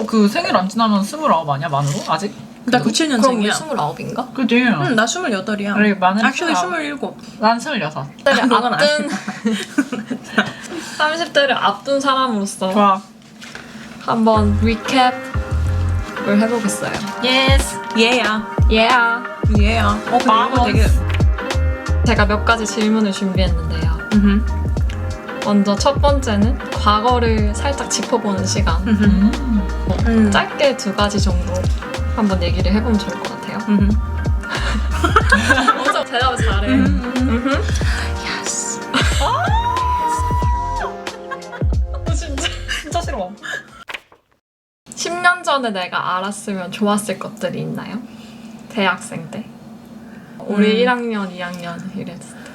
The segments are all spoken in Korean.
그 생일 안 지나면 29 아니야 만으로? 아직? 나 그럼 97년생이야. 29인가? 그지? 응, 나 28이야. 그래 만으로 actually 27. 난 26. 그건 앞둔 30대를 앞둔 사람으로서 좋아. 한번 리캡을 해보겠어요. 예스. 얘야. Yeah. 얘야. 근데 아, 이거 되게. 제가 몇 가지 질문을 준비했는데요. 음. 먼저 첫 번째는 과거를 살짝 짚어보는 시간. 짧게 2가지 정도 한번 얘기를 해보면 좋을 것 같아요. 엄청 대답을 잘해. 예스. 진짜 싫어. 10년 전에 내가 알았으면 좋았을 것들이 있나요? 대학생 때. 우리 1학년, 2학년 이랬을 때.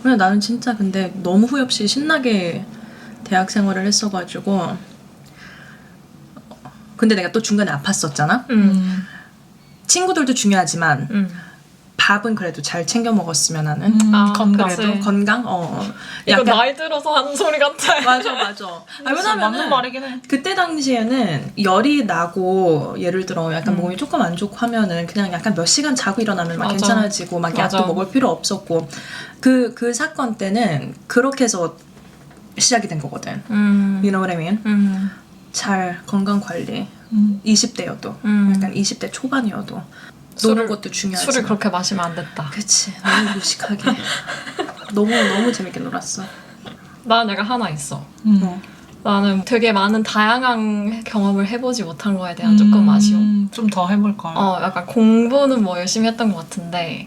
그냥 나는 진짜 근데 너무 후회 없이 신나게 대학 생활을 했어가지고. 근데 내가 또 중간에 아팠었잖아. 친구들도 중요하지만 밥은 그래도 잘 챙겨 먹었으면 하는. 건강. 그래도 건강. 이거 약간 나이 들어서 하는 소리 같아. 맞아. 왜냐면 맞는 말이긴 해. 그때 당시에는 열이 나고 예를 들어 약간 몸이 조금 안 좋고 하면은 그냥 약간 몇 시간 자고 일어나면 막 맞아. 괜찮아지고 막 맞아. 약도 먹을 필요 없었고 그 사건 때는 그렇게 해서 시작이 된 거거든. You know what I mean? 잘 건강 관리. 20대여도 약간 20대 초반이어도 노는 것도 중요하지. 술을 그렇게 마시면 안 됐다. 그치. 너무 무식하게. 너무 재밌게 놀았어. 난 내가 하나 있어. 어. 나는 되게 많은 다양한 경험을 해보지 못한 거에 대한 조금 아쉬움. 좀 더 해볼걸. 약간 공부는 뭐 열심히 했던 것 같은데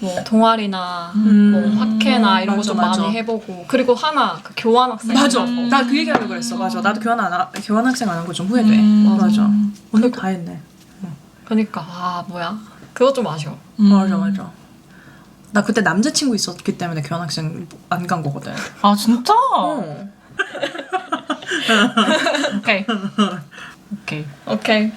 뭐 동아리나 뭐 학회나 이런 거 좀 맞아. 많이 해보고 그리고 하나 그 교환학생 맞아. 나 그 얘기하려고 그랬어. 맞아. 나도 교환학생 안 한 거 좀 후회돼. 맞아. 오늘 다 했네. 그니까 뭐야 그거 좀 아쉬워. 맞아. 나 그때 남자친구 있었기 때문에 교환학생 안 간 거거든. 아 진짜? 오케이.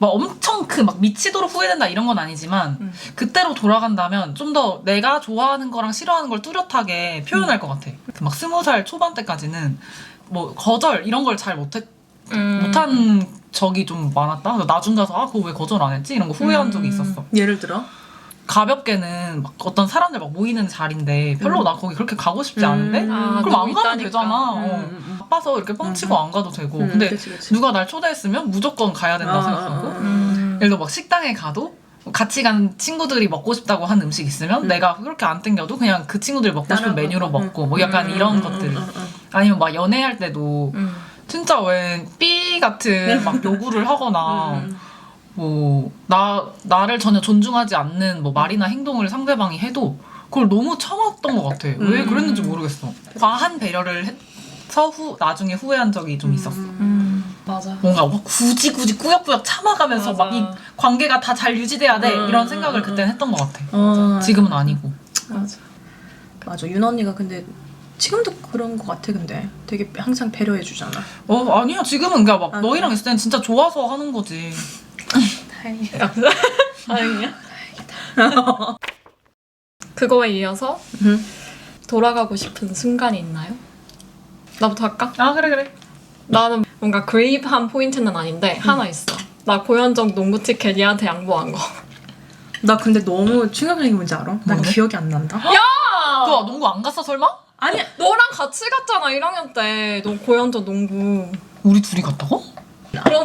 막 엄청 막 미치도록 후회된다 이런 건 아니지만 그때로 돌아간다면 좀 더 내가 좋아하는 거랑 싫어하는 걸 뚜렷하게 표현할 것 같아. 막 20살 초반 때까지는 뭐 거절 이런 걸 잘 못한 적이 좀 많았다. 그래서 나중 가서 그거 왜 거절 안 했지? 이런 거 후회한 적이 있었어. 예를 들어? 가볍게는 막 어떤 사람들 막 모이는 자리인데 별로 나 거기 그렇게 가고 싶지 않은데 그럼 안 가면 있다니까. 되잖아. 바빠서 이렇게 뻥치고 안 가도 되고 근데 그치. 누가 날 초대했으면 무조건 가야 된다 생각하고 예를 들어 막 식당에 가도 같이 간 친구들이 먹고 싶다고 한 음식 있으면 내가 그렇게 안 땡겨도 그냥 그 친구들이 먹고 싶은 메뉴로 먹고 뭐 약간 이런 것들 아니면 막 연애할 때도 진짜 왜 삐 같은 막 요구를 하거나 뭐 나를 전혀 존중하지 않는 뭐 말이나 행동을 상대방이 해도 그걸 너무 참았던 것 같아. 왜 그랬는지 모르겠어. 과한 배려를 해서 나중에 후회한 적이 좀 있었어. 맞아. 뭔가 막 굳이 꾸역꾸역 참아가면서 맞아. 막 이 관계가 다 잘 유지돼야 돼 이런 생각을 그때는 했던 것 같아. 지금은 아니고. 맞아. 윤 언니가 근데 지금도 그런 것 같아. 근데 되게 항상 배려해 주잖아. 아니야 지금은 그냥 막 너희랑 있을 때는 진짜 좋아서 하는 거지. 다행이야. 다행이야. 그거에 이어서 돌아가고 싶은 순간이 있나요? 나부터 할까? 아 그래. 나는 뭔가 그레이브한 포인트는 아닌데 하나 있어. 나 고현정 농구 티켓 얘한테 양보한 거. 나 근데 너무 충격적인 게 뭔지 알아? 난 뭔데? 기억이 안 난다. 그거 농구 안 갔어 설마? 아니 너랑 같이 갔잖아 1학년 때. 너 고현정 농구. 우리 둘이 갔다고?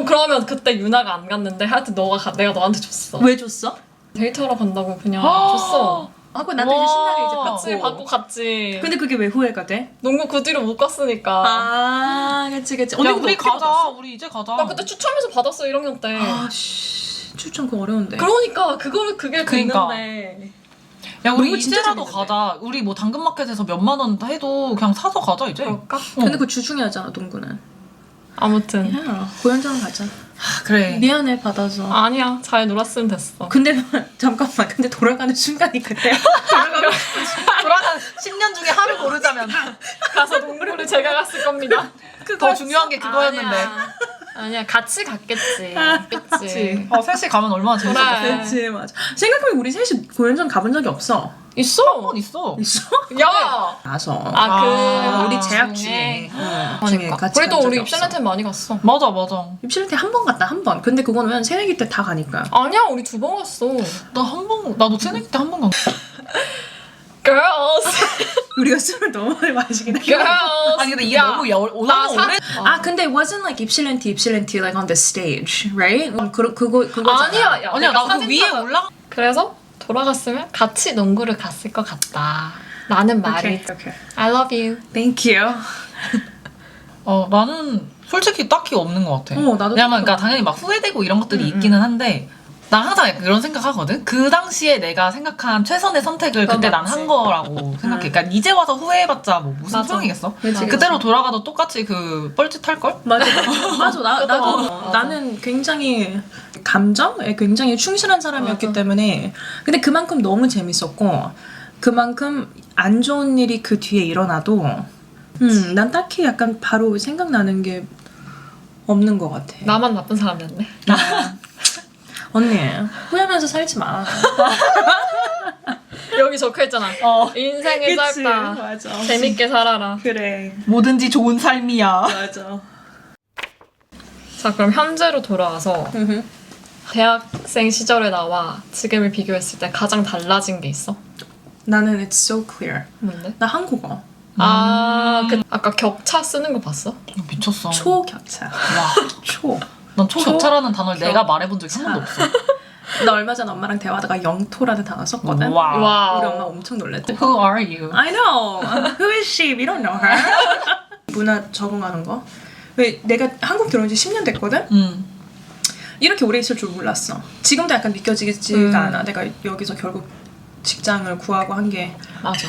그러면 그때 유나가 안 갔는데 하여튼 내가 너한테 줬어. 왜 줬어? 데이트하러 간다고 그냥 줬어. 하고 나도 이제 신나게 이제 같이 받고 갔지. 근데 그게 왜 후회가 돼? 농구 그 뒤로 못 갔으니까. 아, 그치. 야 언니 우리 가자. 우리 이제 가자. 나 그때 추첨해서 받았어 1학년 때. 추천 그거 어려운데. 그러니까 그게 그러니까. 됐는데. 야 우리 농구 진짜 이제라도 재밌는데. 가자. 우리 뭐 당근마켓에서 몇만 원 해도 그냥 사서 가자 이제. 그럴까? 근데 그거 주중에 하잖아, 농구는. 아무튼 야, 고현장 가자. 그래. 미안해, 받아서. 아니야 잘 놀았으면 됐어. 근데 잠깐만, 근데 돌아가는 순간이 그때야. 돌아간 10년 중에 하루 고르자면 가서 농구를 제가 갔을 겁니다. 더 중요한 게 그거였는데. 아니야 같이 갔겠지. 그치. 셋이 가면 얼마나 재밌었겠어. 그래. 그치, 맞아. 생각해보면 우리 셋이 고현장 가본 적이 없어. 있어. 있어. 있어? 야. 가서. 우리 우리 재학 중에. 중에 그러니까. 같이 그래도 간 우리 적이 없어. 입실렌트 많이 갔어. 맞아 맞아. 입실렌트 한 번 갔다 한 번. 근데 그거는 새내기 때 다 가니까. 아니야, 우리 2번 갔어. 나도 새내기 때 한 번 간. Girls, 우리가 술을 너무 많이 마시긴 해. girls. 아니 근데 이게 야, 너무 나 오래. 아 근데 it wasn't like 입실렌트 like on the stage, right? 그거잖아. 아니야, 야, 아니야 내가 나 그 사진 위에 찍어. 올라. 그래서 돌아갔으면 같이 농구를 갔을 것 같다. 라는 말이. Okay. I love you. Thank you. 나는 솔직히 딱히 없는 것 같아. 나도 왜냐면 그러니까 당연히 막 후회되고 이런 것들이 있기는 한데 나 항상 약간 그런 생각하거든. 그 당시에 내가 생각한 최선의 선택을 그때 난 한 거라고 생각해. 그러니까 이제 와서 후회해봤자 뭐 무슨 맞아. 소용이겠어. 그치, 그때로 돌아가도 똑같이 그 뻘짓할 걸. 맞아. 나도 맞아. 나는 굉장히 감정에 굉장히 충실한 사람이었기 맞아. 때문에 근데 그만큼 너무 재밌었고 그만큼 안 좋은 일이 그 뒤에 일어나도 난 딱히 약간 바로 생각나는 게 없는 것 같아. 나만 나쁜 사람이었네. 언니 후회하면서 살지 마. 여기 적혀있잖아. 인생이 짧다. 맞아. 재밌게 살아라. 그래. 뭐든지 좋은 삶이야. 맞아. 자, 그럼 현재로 돌아와서 음. 대학생 시절에 나와 지금을 비교했을 때 가장 달라진 게 있어? 나는 it's so clear. 뭔데? 나 한국어 아까 격차 쓰는 거 봤어? 미쳤어. 초격차. 와. 초. 난 초격차라는 단어를 격- 내가 말해본 적이 한 번도 없어. 나 얼마 전 엄마랑 대화하다가 영토라는 단어 썼거든. 와. 와우. 우리 엄마 엄청 놀랬대. Who are you? I know. Who is she? We don't know her. 문화 적응하는 거. 왜 내가 한국 들어온 지 10년 됐거든? 이렇게 오래 있을 줄 몰랐어. 지금도 약간 믿겨지지가 않아. 내가 여기서 결국 직장을 구하고 한 게 맞아.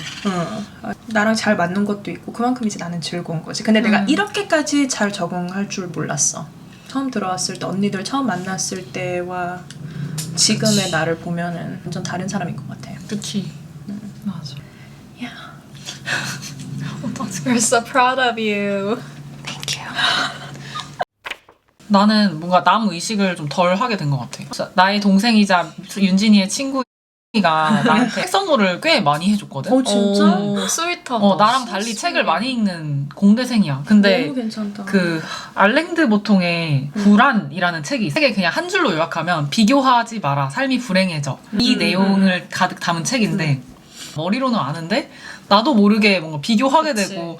나랑 잘 맞는 것도 있고 그만큼 이제 나는 즐거운 거지. 근데 내가 이렇게까지 잘 적응할 줄 몰랐어. 처음 들어왔을 때 언니들 처음 만났을 때와 지금의 나를 보면은 완전 다른 사람인 것 같아. 그치. 맞아. Yeah. We're so proud of you. Thank you. 나는 뭔가 남 의식을 좀 덜 하게 된 것 같아. 나의 동생이자 윤진이의 친구가 나한테 책 선물을 꽤 많이 해줬거든. 진짜? 오, 스윗하다. 나랑 달리 책을 많이 읽는 공대생이야. 근데 너무 괜찮다. 그 알랭드 보통의 불안이라는 책이 있어. 책에 그냥 한 줄로 요약하면 비교하지 마라. 삶이 불행해져. 이 내용을 가득 담은 책인데 머리로는 아는데 나도 모르게 뭔가 비교하게 그치. 되고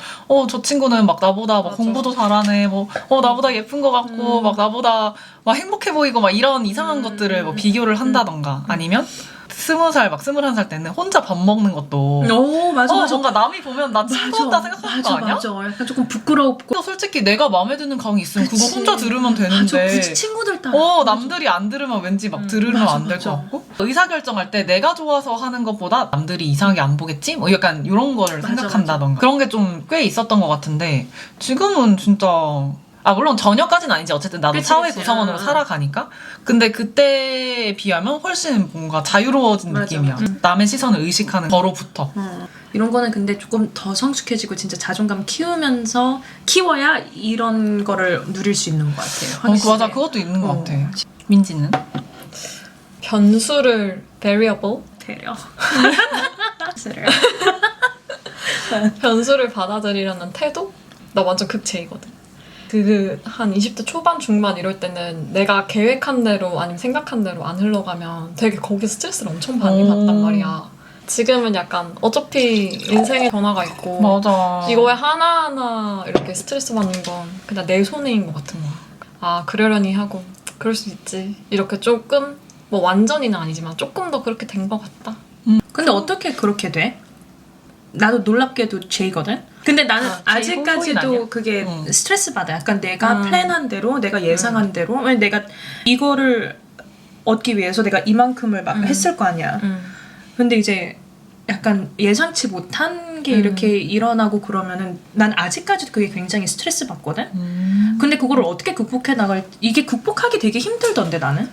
저 친구는 막 나보다 막 맞아. 공부도 잘하네 뭐 나보다 예쁜 것 같고 막 나보다 막 행복해 보이고 막 이런 이상한 것들을 뭐 비교를 한다던가 아니면 20살 막 21살 때는 혼자 밥 먹는 것도 오 맞아. 뭔가 남이 보면 나 친구다 생각하는 거 아니야? 맞아. 약간 조금 부끄럽고. 솔직히 내가 마음에 드는 강의 있으면 그거 그치. 혼자 들으면 맞아. 되는데 굳이 친구들 따라. 남들이 안 들으면 왠지 막 들으면 맞아, 안 될 맞아. 것 같고 의사결정할 때 내가 좋아서 하는 것보다 남들이 이상하게 안 보겠지? 뭐 약간 이런 거를 맞아, 생각한다던가 그런 게 좀 꽤 있었던 것 같은데 지금은 진짜 물론 전혀까지는 아니지. 어쨌든 나도 그치, 사회 그치. 구성원으로 살아가니까. 근데 그때에 비하면 훨씬 뭔가 자유로워진 맞아, 느낌이야. 맞아. 남의 시선을 의식하는 거로부터. 이런 거는 근데 조금 더 성숙해지고 진짜 자존감 키우면서 키워야 이런 거를 누릴 수 있는 것 같아요. 확실히. 맞아. 그것도 있는 것 어. 같아. 민지는? 변수를 variable 배려. 변수를 받아들이려는 태도? 나 완전 극체이거든. 한 20대 초반 중반 이럴 때는 내가 계획한 대로 아니면 생각한 대로 안 흘러가면 되게 거기서 스트레스를 엄청 많이 받단 말이야. 지금은 약간 어차피 인생에 변화가 있고 맞아. 이거에 하나하나 이렇게 스트레스 받는 건 그냥 내 손해인 것 같은 거야. 그러려니 하고 그럴 수 있지. 이렇게 조금 뭐 완전히는 아니지만 조금 더 그렇게 된 것 같다. 근데 어떻게 그렇게 돼? 나도 놀랍게도 J거든? 근데 나는 J 아직까지도 아니야? 그게 스트레스 받아. 약간 내가 플랜한 대로, 내가 예상한 대로. 왜냐면 내가 이거를 얻기 위해서 내가 이만큼을 막 했을 거 아니야. 근데 이제 약간 예상치 못한 게 이렇게 일어나고 그러면은 난 아직까지도 그게 굉장히 스트레스 받거든? 근데 그거를 어떻게 극복해 나갈, 이게 극복하기 되게 힘들던데 나는?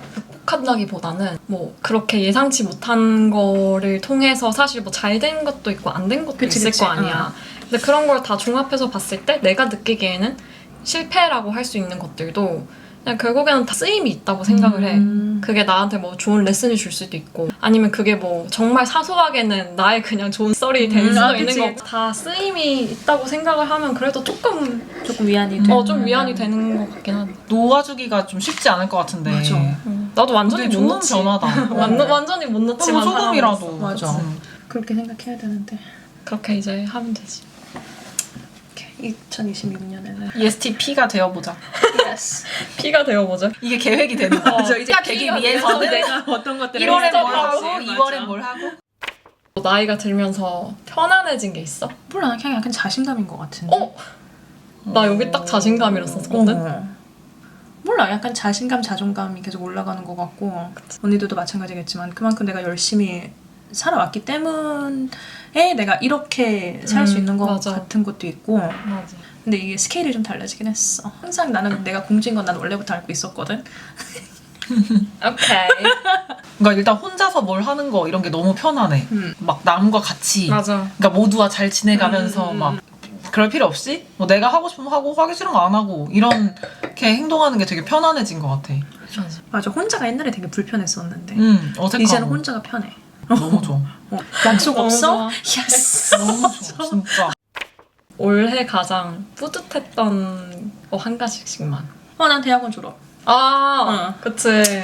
극복한다기보다는 뭐 그렇게 예상치 못한 거를 통해서 사실 뭐 잘 된 것도 있고 안 된 것도 그치, 있을 그치. 거 아니야. 근데 그런 걸 다 종합해서 봤을 때 내가 느끼기에는 실패라고 할 수 있는 것들도 그냥 결국에는 다 쓰임이 있다고 생각을 해. 그게 나한테 뭐 좋은 레슨을 줄 수도 있고 아니면 그게 뭐 정말 사소하게는 나의 그냥 좋은 썰이 될 수도 아, 있는 그치. 거고 다 쓰임이 있다고 생각을 하면 그래도 조금 위안이 돼. 좀 위안이 되는 것 같긴 하네. 놓아주기가 좀 쉽지 않을 것 같은데. 맞아. 나도 완전히 근데 못 좋은 넣지. 변화다. 완전히 못 넣지만 뭐 조금이라도. 살아남았어. 맞아. 음. 그렇게 생각해야 되는데. 그렇게 이제 하면 되지. 2026년에는 ESTP가 되어보자. yes. P가 되어보자. 이게 계획이 되는 거야. 맞아, 이제 P가 되기 P가 위해서는 내가 어떤 것들을 1월엔 했어. 뭘 하고 맞아. 2월엔 뭘 하고. 나이가 들면서 편안해진 게 있어? 몰라, 그냥 약간 자신감인 것 같은데. 나 여기 딱 자신감이라 썼거든? 몰라, 약간 자신감, 자존감이 계속 올라가는 것 같고 언니들도 마찬가지겠지만 그만큼 내가 열심히 살아왔기 때문에 내가 이렇게 살 수 있는 것 맞아. 같은 것도 있고 맞아. 근데 이게 스케일이 좀 달라지긴 했어. 항상 나는 내가 공주인 건 난 원래부터 알고 있었거든. 오케이. 그러니까 일단 혼자서 뭘 하는 거 이런 게 너무 편안해. 막 남과 같이. 맞아. 그러니까 모두와 잘 지내가면서 막 그럴 필요 없이 뭐 내가 하고 싶으면 하고 하기 싫은 거 안 하고 이렇게 행동하는 게 되게 편안해진 것 같아. 맞아, 혼자가 옛날에 되게 불편했었는데 어색하고. 이제는 혼자가 편해. 너무 좋아. 약속 너무 없어? 좋아. 예스. 너무 좋아. 진짜. 올해 가장 뿌듯했던 거 한 가지씩만. 난 대학원 졸업. 그치.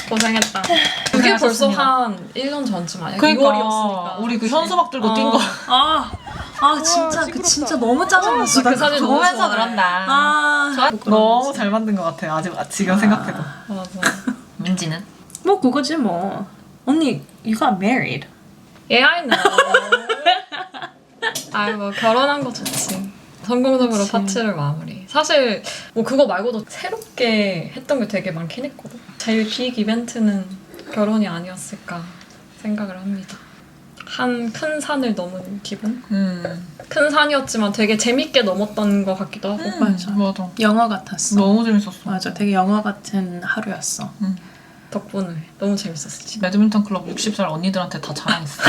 고생했다. 그게 벌써 한 1년 전쯤 아니야? 그러니까 2월이었으니까. 우리 그 현수막 들고 뛴 거. 진짜 그 진짜 너무 짜증났어. 그 사진 너무 보면서 좋아해. 그런다. 너무 잘 만든 것 같아. 아직 지금 생각해도. 맞아. 민지는? 뭐 그거지 뭐. 언니, you got married. Yeah, I know. 아이 뭐 결혼한 거 좋지. 성공적으로 그치. 파티를 마무리. 사실 뭐 그거 말고도 새롭게 했던 게 되게 많긴 했거든. 제일 빅 이벤트는 결혼이 아니었을까 생각을 합니다. 한 큰 산을 넘은 기분? 큰 산이었지만 되게 재밌게 넘었던 것 같기도 하고. 맞아. 맞아. 영화 같았어. 너무 재밌었어. 맞아, 되게 영화 같은 하루였어. 덕분에 너무 재밌었어. 진짜. 배드민턴 클럽 60살 언니들한테 다 자랑했어.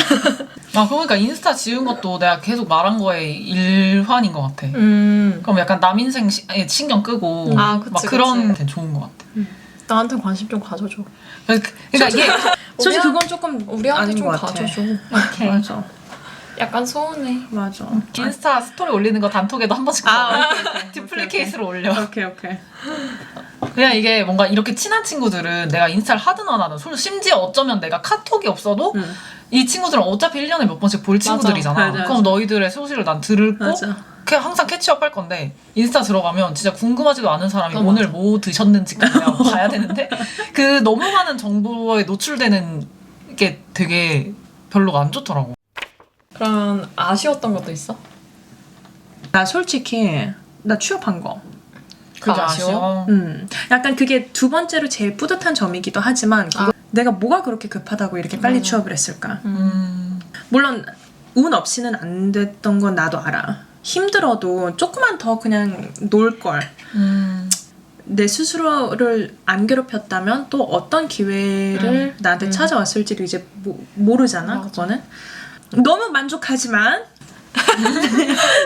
그러니까 인스타 지운 것도 내가 계속 말한 거에 일환인 것 같아. 그럼 약간 남 인생 신경 끄고 그치, 막 그런 데 좋은 것 같아. 나한테 관심 좀 가져줘. 그러니까 이게 솔직히 그건 조금 우리한테 아닌 좀 것 같아. 가져줘. 맞아. 약간 소원해. 맞아. 인스타 스토리 올리는 거 단톡에도 한 번씩 디플레이 케이스로 올려. 오케이. 그냥 이게 뭔가 이렇게 친한 친구들은 내가 인스타를 하든 안 하든 심지어 어쩌면 내가 카톡이 없어도 이 친구들은 어차피 1년에 몇 번씩 볼 친구들이잖아. 맞아. 그럼 너희들의 소식을 난 들고 맞아. 그냥 항상 캐치업 할 건데 인스타 들어가면 진짜 궁금하지도 않은 사람이 맞아. 오늘 뭐 드셨는지까지 내가 봐야 되는데 그 너무 많은 정보에 노출되는 게 되게 별로 안 좋더라고. 그러면 아쉬웠던 것도 있어? 나 솔직히 나 취업한 거. 그게 아쉬워? 아쉬워. 약간 그게 두 번째로 제일 뿌듯한 점이기도 하지만 내가 뭐가 그렇게 급하다고 이렇게 빨리 취업을 했을까? 물론 운 없이는 안 됐던 건 나도 알아. 힘들어도 조금만 더 그냥 놀 걸. 내 스스로를 안 괴롭혔다면 또 어떤 기회를 나한테 찾아왔을지도 이제 모르잖아. 맞아. 그거는 너무 만족하지만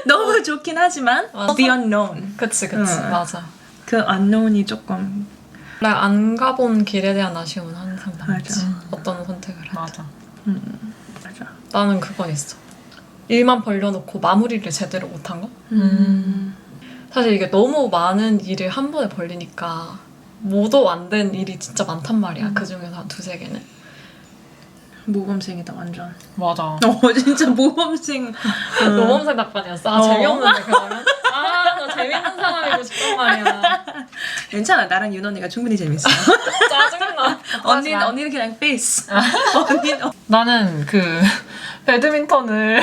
너무 좋긴 하지만 맞아. the unknown. 그치 응. 맞아. 그 unknown이 조금 내가 안 가본 길에 대한 아쉬움은 항상 남지. 맞아. 어떤 선택을 하든. 맞아. 맞아. 나는 그건 있어. 일만 벌려놓고 마무리를 제대로 못한 거? 사실 이게 너무 많은 일을 한 번에 벌리니까 모두 안 된 일이 진짜 많단 말이야. 그 중에서 한 두세 개는. 모범생이다 완전. 맞아. 진짜 모범생. 모범생 낙관이었어. 재미없는데 그러면? 나 재밌는 사람이고 싶단 말이야. 괜찮아. 나랑 윤 언니가 충분히 재밌어. 짜증나. 언니는 그냥 페이스. 언니는 나는 그 배드민턴을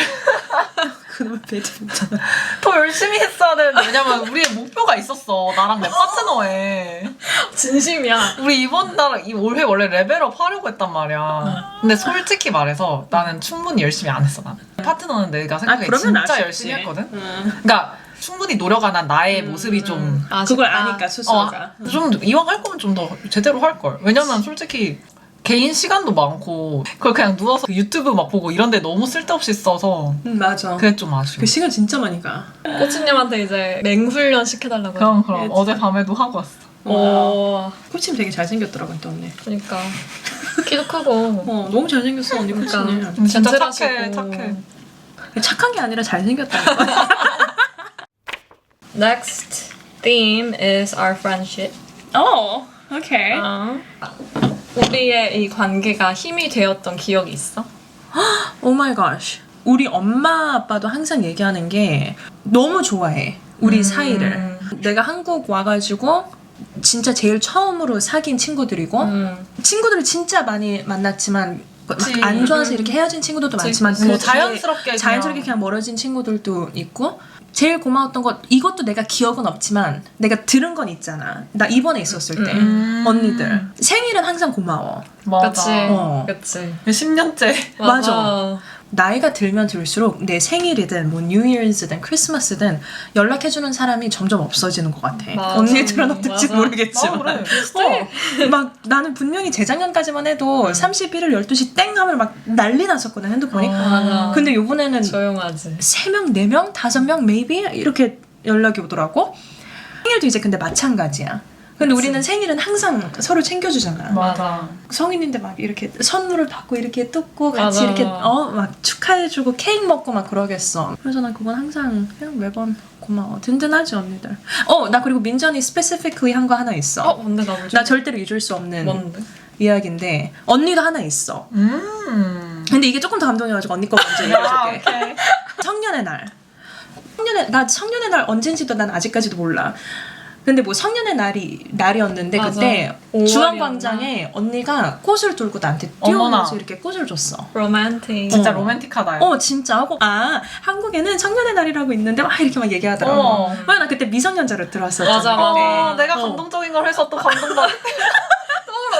그놈의 배드민턴. 더 열심히 했어야 되는데 왜냐면 우리의 목표가 있었어. 나랑 내 파트너에. 진심이야. 우리 이번 달 올해 원래 레벨업 하려고 했단 말이야. 근데 솔직히 말해서 나는 충분히 열심히 안 했어. 나는 파트너는 내가 생각해 그러면 진짜 아쉽지. 열심히 했거든. 그러니까 충분히 노력 안 한 나의 모습이 좀 그걸 아니까 스스로가. 좀 이왕 할 거면 좀 더 제대로 할 걸. 왜냐면 솔직히 개인 시간도 많고 그걸 그냥 누워서 그 유튜브 막 보고 이런 데 너무 쓸데없이 써서 맞아. 그게 좀 아쉬워. 그 시간 진짜 많이 가. 코치님한테 이제 맹훈련 시켜달라고. 그럼 어젯밤에도 하고 왔어. 오, 코치님 되게 잘생겼더라고 또 언니. 그러니까 키도 크고. 너무 잘생겼어 언니 코치님. 그러니까. 진짜 젠틀하시고. 착해. 착한 게 아니라 잘생겼다니까. Next theme is our friendship. 오케이. 우리의 이 관계가 힘이 되었던 기억이 있어? 오 마이 갓. 우리 엄마 아빠도 항상 얘기하는 게 너무 좋아해. 우리 사이를. 내가 한국 와가지고 진짜 제일 처음으로 사귄 친구들이고 친구들을 진짜 많이 만났지만 막 안 좋아서 이렇게 헤어진 친구들도 많지만 뭐 그 자연스럽게 자연스럽게 그냥 멀어진 친구들도 있고 제일 고마웠던 것 이것도 내가 기억은 없지만 내가 들은 건 있잖아. 나 이번에 있었을 때 언니들 생일은 항상 고마워. 그치. 어. 그치. 10년째. 맞아. 나이가 들면 들수록 내 생일이든 뭐 뉴이어즈든 크리스마스든 연락해주는 사람이 점점 없어지는 것 같아. 맞아. 언니들은 어떨지 맞아. 모르겠지만. 그래. 막 나는 분명히 재작년까지만 해도 31일 12시 땡 하면 막 난리 났었거든 핸드폰이. 맞아. 근데 요번에는 조용하지. 3명, 4명, 5명 maybe 이렇게 연락이 오더라고. 생일도 이제 근데 마찬가지야. 근데 우리는 생일은 항상 서로 챙겨주잖아. 맞아. 성인인데 막 이렇게 선물을 받고 이렇게 뜯고 같이 맞아. 이렇게 막 축하해주고 케이크 먹고 막 그러겠어. 그래서 난 그건 항상 그냥 매번 고마워. 든든하지 언니들. 나 그리고 민전이 스페시피클리 한 거 하나 있어. 뭔데 나 나 절대로 잊을 수 없는 뭔데? 이야기인데 언니도 하나 있어. 근데 이게 조금 더 감동해가지고 언니 거 먼저 얘기해줄게. 오케이. 성년의 날. 나 성년의 날 언젠지도 난 아직까지도 몰라. 근데 뭐 성년의 날이었는데 맞아. 그때 5월이었나? 중앙광장에 언니가 꽃을 들고 나한테 어머나. 뛰어오면서 이렇게 꽃을 줬어. 로맨틱. 진짜 어. 로맨틱하다. 진짜 하고 한국에는 성년의 날이라고 있는데 막 이렇게 막 얘기하더라고. 어머. 나 그때 미성년자로 들어왔었잖아. 맞아, 맞아. 내가 감동적인 걸 해서 또 감동받.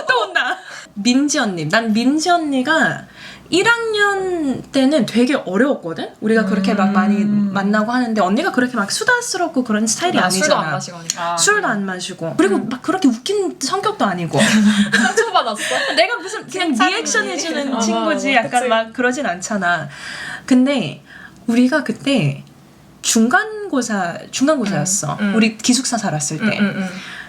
또 온다. 민지 언니. 난 민지 언니가 1학년 때는 되게 어려웠거든? 우리가 그렇게 막 많이 만나고 하는데 언니가 그렇게 막 수다스럽고 그런 스타일이 나 아니잖아. 술도 안 마시고 하니까. 술도 안 마시고 그리고 막 그렇게 웃긴 성격도 아니고 상처받았어? 내가 무슨 그냥 리액션 해주는 아, 친구지 약간 그치. 막 그러진 않잖아. 근데 우리가 그때 중간고사였어. 우리 기숙사 살았을 때.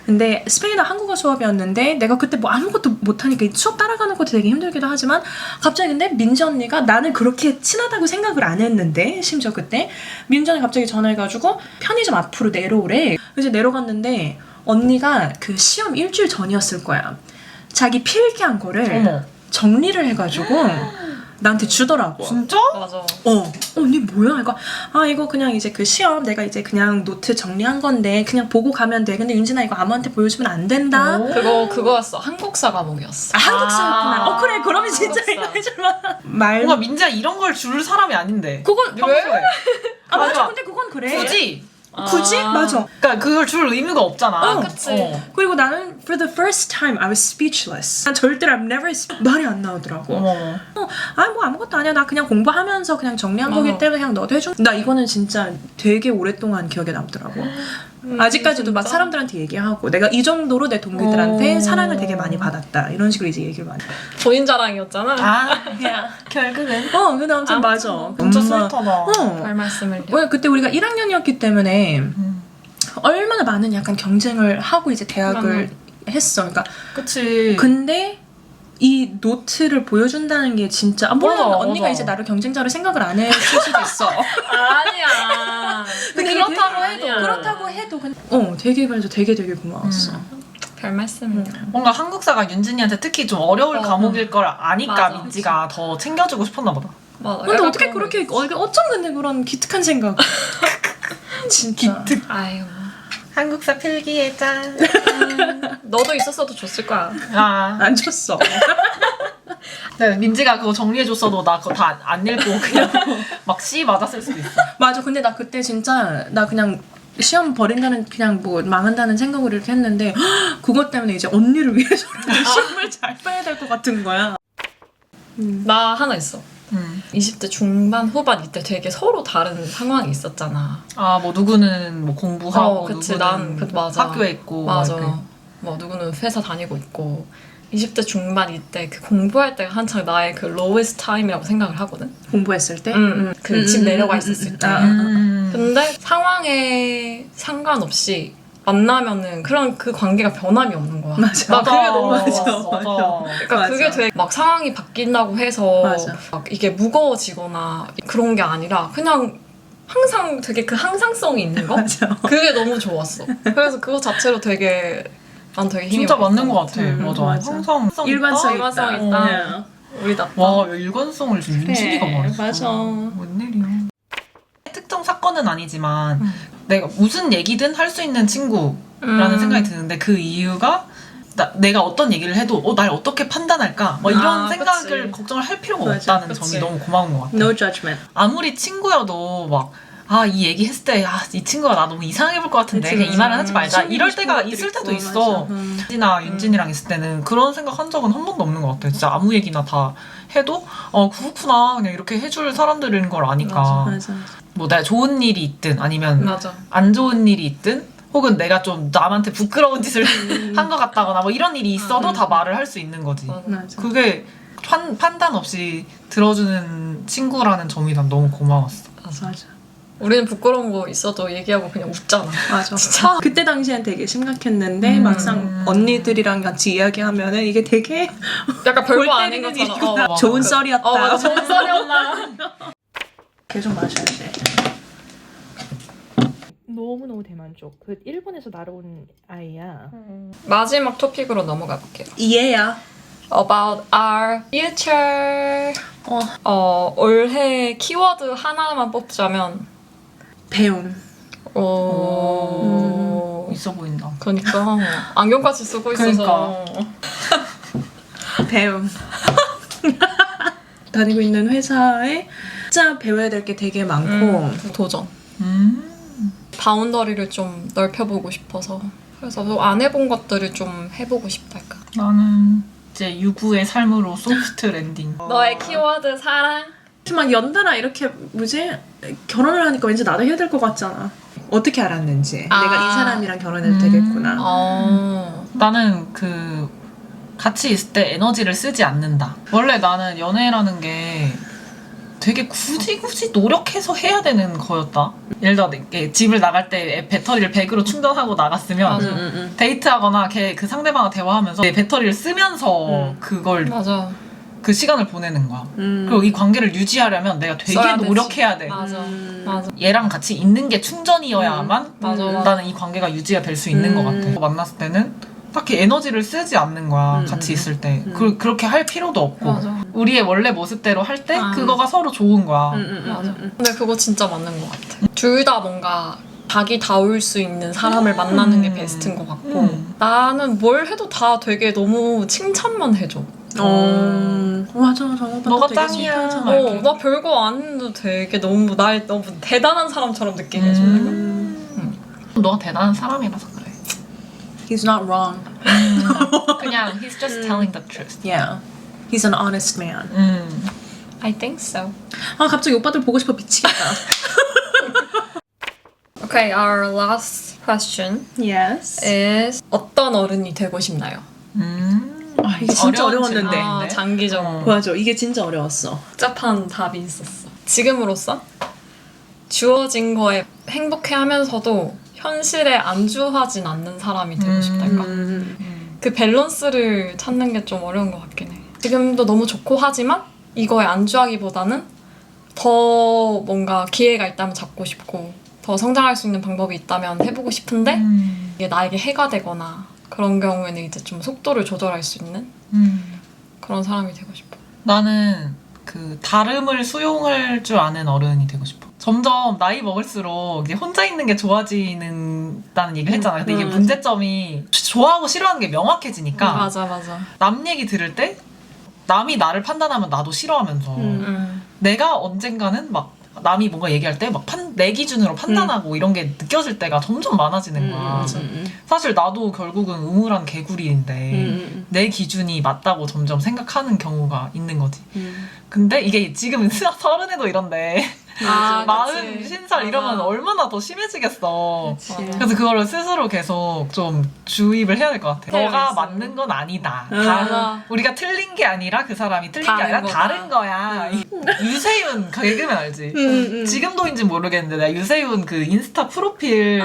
근데 스페인어 한국어 수업이었는데 내가 그때 뭐 아무것도 못하니까 이 수업 따라가는 것도 되게 힘들기도 하지만 갑자기 근데 민지 언니가 나는 그렇게 친하다고 생각을 안 했는데 심지어 그때 민지 언니 갑자기 전화해가지고 편의점 앞으로 내려오래. 그래서 내려갔는데 언니가 그 시험 일주일 전이었을 거야. 자기 필기한 거를 어머. 정리를 해가지고 나한테 주더라고. 진짜? 맞아. 언니 뭐야? 이거 그냥 이제 그 시험 내가 이제 그냥 노트 정리한 건데 그냥 보고 가면 돼. 근데 윤진아 이거 아무한테 보여주면 안 된다. 그거였어. 한국사 과목이었어. 한국사였구나. 그래. 그러면 진짜 한국사. 이거 해줄만. 말. 뭔가 민지야 이런 걸 줄 사람이 아닌데. 그건 평소에. 맞아. 근데 그건 그래. 굳이? 맞아. 그러니까 그걸 줄 의무가 없잖아. 그치. 그리고 나는 for the first time I was speechless. 난 절대로 I've never 말이 안 나오더라고. 어머. 뭐 아무것도 아니야. 나 그냥 공부하면서 그냥 정리한 거기 때문에 그냥 너도 해줘. 나 이거는 진짜 되게 오랫동안 기억에 남더라고. 아직까지도 막 사람들한테 얘기하고 내가 이 정도로 내 동기들한테 사랑을 되게 많이 받았다. 이런 식으로 이제 얘기를 많이 해. 본인 자랑이었잖아. 그냥 결국은. 근데 아무튼 맞아. 진짜 엄마. 스윗하다. 별 말씀을요. 왜 그때 우리가 1학년이었기 때문에 얼마나 많은 약간 경쟁을 하고 이제 대학을 했어. 그러니까 그치. 근데 이 노트를 보여준다는 게 진짜 물론 맞아, 언니가 맞아. 이제 나를 경쟁자로 생각을 안 했을 수도 있어. 아니야. 근데 그렇다고 해도 되게 그래서 되게 고마웠어. 별 말씀을요. 뭔가 한국사가 윤진이한테 특히 좀 어려울 과목일 걸 아니까 맞아. 민지가 더 챙겨주고 싶었나 보다. 맞아. 근데 약간 어떻게 그런 거 그렇게 있어. 어쩜 근데 그런 기특한 생각. 진짜. 아유. 한국사 필기에 짠. 너도 있었어도 줬을 거야. 안 줬어. 네, 민지가 그거 정리해줬어도 나 그거 다 안 읽고 그냥 막 C 맞았을 수도 있어. 맞아. 근데 나 그때 진짜 나 그냥 시험 버린다는 그냥 뭐 망한다는 생각으로 이렇게 했는데 그것 때문에 이제 언니를 위해서라도 시험을 잘 빼야 될 것 같은 거야. 나 하나 있어. 20대 중반 후반 이때 되게 서로 다른 상황이 있었잖아. 뭐 누구는 뭐 공부하고 그치. 누구는 난 맞아. 학교에 있고 맞아. 막 이렇게. 뭐 누구는 회사 다니고 있고 20대 중반 이때 그 공부할 때가 한창 나의 그 lowest time이라고 생각을 하거든. 공부했을 때? 그 집 내려가 있었을 때. 음. 근데 상황에 상관없이 만나면은 그런 그 관계가 변함이 없는 거야. 맞아. 나 그게 너무 맞아, 좋았어. 맞아. 그러니까 맞아. 그게 되게 막 상황이 바뀐다고 해서 맞아. 막 이게 무거워지거나 그런 게 아니라 그냥 항상 되게 그 항상성이 있는 거? 맞아. 그게 너무 좋았어. 그래서 그거 자체로 되게 난 되게 힘이 진짜 많이 맞는 것 있었던 같아. 맞아. 맞아. 항상 일관성 있다. 일관성 있다. 네. 우리 나. 와, 일관성을 지금 윤진이가 그래, 말했어. 맞아. 웬일이야. 특정 사건은 아니지만 내가 무슨 얘기든 할 수 있는 친구라는 생각이 드는데 그 이유가 내가 어떤 얘기를 해도 날 어떻게 판단할까? 뭐 이런 생각을 그치. 걱정을 할 필요가 맞아, 없다는 그치. 점이 너무 고마운 것 같아. No judgment. 아무리 친구여도 막 이 얘기 했을 때 이 친구가 나 너무 이상하게 볼 것 같은데 그치. 그냥 이 말은 하지 말자 숨기고 이럴 싶은 때가 것들이 있을 때도 있고, 있어. 맞아. 윤진이나 윤진이랑 있을 때는 그런 생각 한 적은 한 번도 없는 것 같아. 진짜 아무 얘기나 다 해도 그렇구나 그냥 이렇게 해줄 사람들인 걸 아니까. 맞아. 뭐 내가 좋은 일이 있든 아니면 맞아. 안 좋은 일이 있든 혹은 내가 좀 남한테 부끄러운 짓을 한 것 같다거나 뭐 이런 일이 있어도 다 말을 할 수 있는 거지. 맞아. 그게 판단 없이 들어주는 친구라는 점이 난 너무 고마웠어. 맞아. 우리는 부끄러운 거 있어도 얘기하고 그냥 웃잖아. 맞아. 진짜. 그때 당시엔 되게 심각했는데 막상 언니들이랑 같이 이야기하면은 이게 되게 약간 골 별거 아닌 때리는 것처럼. 일이구나. 맞아. 좋은 썰이었다. 맞아. 좋은 썰이었나. 계속 마셔야지. 너무너무 대만족. 그 일본에서 날아온 아이야. 마지막 토픽으로 넘어가 볼게요. 이해야. About our future. 올해 키워드 하나만 뽑자면 배움. 있어 보인다. 그러니까 안경까지 쓰고 있어서 배움. 다니고 있는 회사에 진짜 배워야 될 게 되게 많고 도전. 바운더리를 좀 넓혀보고 싶어서 그래서 안 해본 것들을 좀 해보고 싶달까. 나는 이제 유부의 삶으로 소프트 랜딩. 너의 키워드 사랑. 막 연달아 이렇게 결혼을 하니까 왠지 나도 해야 될 것 같잖아. 어떻게 알았는지 내가 이 사람이랑 결혼해도 되겠구나. 나는 같이 있을 때 에너지를 쓰지 않는다. 원래 나는 연애라는 게 되게 굳이 노력해서 해야 되는 거였다. 예를 들어 집을 나갈 때 배터리를 100으로 충전하고 나갔으면 데이트하거나 그 상대방과 대화하면서 내 배터리를 쓰면서 그걸 맞아. 그 시간을 보내는 거야. 그리고 이 관계를 유지하려면 내가 되게 써야 되지. 노력해야 돼. 맞아. 맞아. 얘랑 같이 있는 게 충전이어야만 맞아. 나는 이 관계가 유지가 될 수 있는 것 같아. 만났을 때는 딱히 에너지를 쓰지 않는 거야. 같이 있을 때. 그렇게 할 필요도 없고 맞아. 우리의 원래 모습대로 할 때 그거가 서로 좋은 거야. 맞아. 근데 그거 진짜 맞는 것 같아. 둘 다 뭔가 자기다울 수 있는 사람을 만나는 게 베스트인 것 같고 나는 뭘 해도 다 되게 너무 칭찬만 해줘. 맞아. 너가 짱이야. 나 별거 안 해도 되게 너무 대단한 사람처럼 느끼게 해줘. 너가 대단한 사람이라서 그래. He's not wrong. 그냥 he's just telling the truth. Yeah. He's an honest man. I think so. 갑자기 오빠들 보고 싶어 미치겠다. Okay, our last question Yes. is 어떤 어른이 되고 싶나요? 이게 진짜 어려운 어려웠는데. 질문인데. 장기적으로 맞아. 이게 진짜 어려웠어. 복잡한 답이 있었어. 지금으로서 주어진 거에 행복해하면서도 현실에 안주하진 않는 사람이 되고 싶달까? 그 밸런스를 찾는 게 좀 어려운 것 같긴 해. 지금도 너무 좋고 하지만 이거에 안주하기보다는 더 뭔가 기회가 있다면 잡고 싶고 더 성장할 수 있는 방법이 있다면 해보고 싶은데 이게 나에게 해가 되거나 그런 경우에는 이제 좀 속도를 조절할 수 있는 그런 사람이 되고 싶어. 나는 다름을 수용할 줄 아는 어른이 되고 싶어. 점점 나이 먹을수록 이제 혼자 있는 게 좋아지는다는 얘기를 했잖아. 근데 이게 문제점이 좋아하고 싫어하는 게 명확해지니까 맞아. 남 얘기 들을 때 남이 나를 판단하면 나도 싫어하면서 내가 언젠가는 막 남이 뭔가 얘기할 때 막 내 기준으로 판단하고 이런 게 느껴질 때가 점점 많아지는 거야. 사실 나도 결국은 우물한 개구리인데 내 기준이 맞다고 점점 생각하는 경우가 있는 거지. 근데 이게 지금은 30에도 이런데 아, 마흔 그치. 신살 이러면 아. 얼마나 더 심해지겠어. 그치. 그래서 그거를 스스로 계속 좀 주입을 해야 될 것 같아. 너가 해야겠어. 맞는 건 아니다. 맞아. 우리가 틀린 게 아니라 그 사람이 틀린 게 다른 아니라 거다. 다른 거야. 유세윤 개그맨 알지? 지금도인지 모르겠는데 나 유세윤 그 인스타 프로필에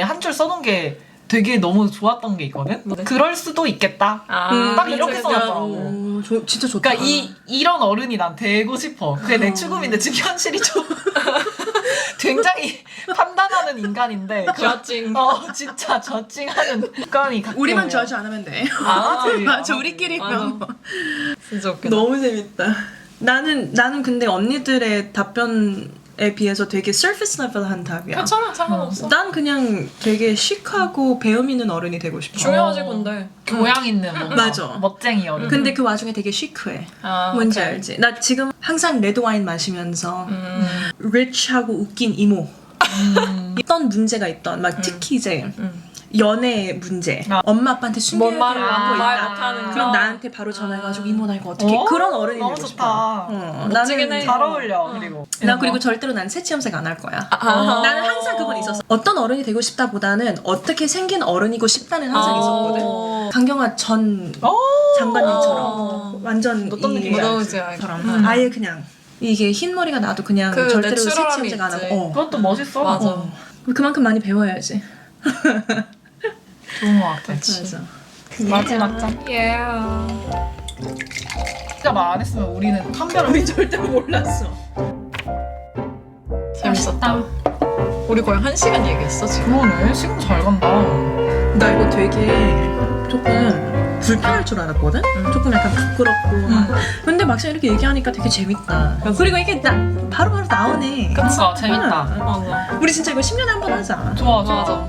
한 줄 써놓은 게 되게 너무 좋았던 게 있거든? 네. 그럴 수도 있겠다. 딱 이렇게 그치, 써놨더라고. 진짜 좋다. 그러니까 이런 어른이 난 되고 싶어. 그게 내 추구미인데 지금 현실이 좀 굉장히 판단하는 인간인데 저찡. 진짜 저찡하는 습관이 가끔 우리만 저지 않으면 돼. 안 하지. 맞아, 우리끼리면. 맞아. 진짜 웃기다. 너무 재밌다. 나는 근데 언니들의 답변에 비해서 되게 surface level한 답이야. 괜찮아, 상관없어. 난 그냥 되게 시크하고 배움 있는 어른이 되고 싶어. 중요하지, 근데. 교양 있는 뭔가 맞아. 멋쟁이 어른. 근데 그 와중에 되게 시크해. 아, 뭔지 오케이. 알지? 나 지금 항상 레드 와인 마시면서 rich하고 웃긴 이모. 어떤 문제가 있던 막 특히 이제 연애 문제, 엄마 아빠한테 숨기는 뭔 말을 거 말 있다. 못하는 거. 그럼 나한테 바로 전화해가지고 이모 나 이거 어떻게 어? 그런 어른이 너무 되고 좋다. 싶어. 멋지긴 나는 해. 잘 어울려. 그리고 난 그리고 절대로 난 새치 염색 안 할 거야. 아. 나는 항상 그건 있었어. 어떤 어른이 되고 싶다보다는 어떻게 생긴 어른이고 싶다는 항상 있었거든. 강경화 전 장관님처럼 완전 어떤 이 느낌인지 알지? 처럼 아예 그냥 이게 흰 머리가 나도 그냥 그 절대로 새치 내추럴함이 염색 안 있지. 하고. 그것도 멋있어. 맞아. 그만큼 많이 배워야지. 좋은 것 같아. 맞아. 마지막 장. 예. 진짜 말 안 했으면 우리는 판별을 우리 절대로 몰랐어. 재밌었다. 우리 거의 1시간 얘기했어, 지금. 그러네. 시간 잘 간다. 나 이거 되게 조금 불편할 줄 알았거든? 조금 약간 부끄럽고 막. 근데 막상 이렇게 얘기하니까 되게 재밌다. 그리고 이게 바로바로 나오네. 그러니까 재밌다. 맞아. 우리 진짜 이거 10년에 한 번 하자. 좋아, 좋아.